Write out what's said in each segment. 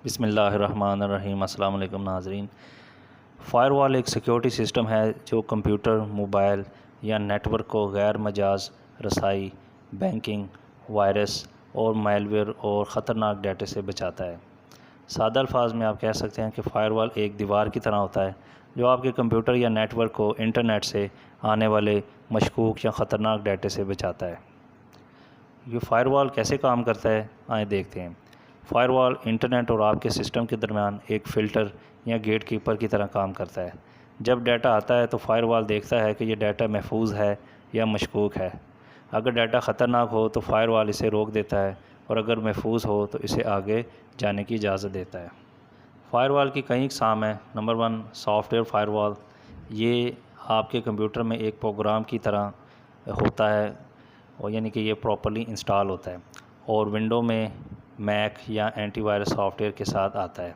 بسم اللہ الرحمن الرحیم۔ السلام علیکم ناظرین۔ فائر وال ایک سیکیورٹی سسٹم ہے جو کمپیوٹر، موبائل یا نیٹ ورک کو غیر مجاز رسائی، بینکنگ، وائرس اور میل ویئر اور خطرناک ڈیٹا سے بچاتا ہے۔ سادہ الفاظ میں آپ کہہ سکتے ہیں کہ فائر وال ایک دیوار کی طرح ہوتا ہے جو آپ کے کمپیوٹر یا نیٹ ورک کو انٹرنیٹ سے آنے والے مشکوک یا خطرناک ڈیٹا سے بچاتا ہے۔ یہ فائر وال کیسے کام کرتا ہے آئیں دیکھتے ہیں۔ فائر وال انٹرنیٹ اور آپ کے سسٹم کے درمیان ایک فلٹر یا گیٹ کیپر کی طرح کام کرتا ہے۔ جب ڈیٹا آتا ہے تو فائر وال دیکھتا ہے کہ یہ ڈیٹا محفوظ ہے یا مشکوک ہے۔ اگر ڈیٹا خطرناک ہو تو فائر وال اسے روک دیتا ہے، اور اگر محفوظ ہو تو اسے آگے جانے کی اجازت دیتا ہے۔ فائر وال کی کئی اقسام ہیں۔ نمبر 1، سافٹ ویئر فائر وال۔ یہ آپ کے کمپیوٹر میں ایک پروگرام کی طرح ہوتا ہے، اور یعنی کہ یہ پراپرلی انسٹال ہوتا ہے اور ونڈو میں، میک یا اینٹی وائرس سافٹ ویئر کے ساتھ آتا ہے۔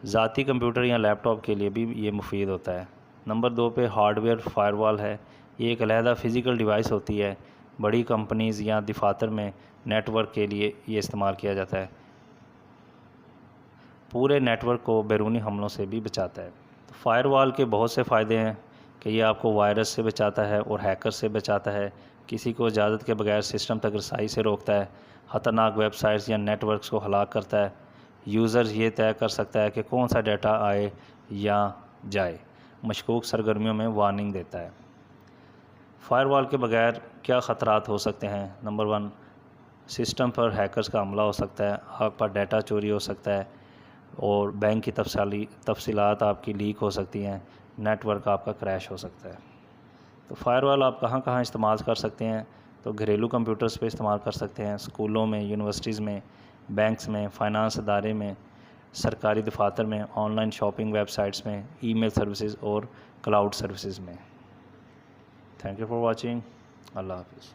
ذاتی کمپیوٹر یا لیپ ٹاپ کے لیے بھی یہ مفید ہوتا ہے۔ نمبر 2 پہ ہارڈ ویئر فائر وال ہے۔ یہ ایک علیحدہ فزیکل ڈیوائس ہوتی ہے۔ بڑی کمپنیز یا دفاتر میں نیٹ ورک کے لیے یہ استعمال کیا جاتا ہے۔ پورے نیٹ ورک کو بیرونی حملوں سے بھی بچاتا ہے۔ فائر وال کے بہت سے فائدے ہیں کہ یہ آپ کو وائرس سے بچاتا ہے اور ہیکر سے بچاتا ہے، کسی کو اجازت کے بغیر سسٹم تک رسائی سے روکتا ہے، خطرناک ویب سائٹس یا نیٹ ورکس کو ہلاک کرتا ہے، یوزرز یہ طے کر سکتا ہے کہ کون سا ڈیٹا آئے یا جائے، مشکوک سرگرمیوں میں وارننگ دیتا ہے۔ فائر وال کے بغیر کیا خطرات ہو سکتے ہیں؟ نمبر 1، سسٹم پر ہیکرز کا حملہ ہو سکتا ہے، آپ کا ڈیٹا چوری ہو سکتا ہے، اور بینک کی تفصیلات آپ کی لیک ہو سکتی ہیں، نیٹ ورک آپ کا کریش ہو سکتا ہے۔ تو فائر وال آپ کہاں کہاں استعمال کر سکتے ہیں؟ تو گھریلو کمپیوٹرز پہ استعمال کر سکتے ہیں، اسکولوں میں، یونیورسٹیز میں، بینکس میں، فائنانس ادارے میں، سرکاری دفاتر میں، online shopping web sites میں، ای میل سروسز اور کلاؤڈ سروسز میں۔ Thank you for watching. اللہ حافظ۔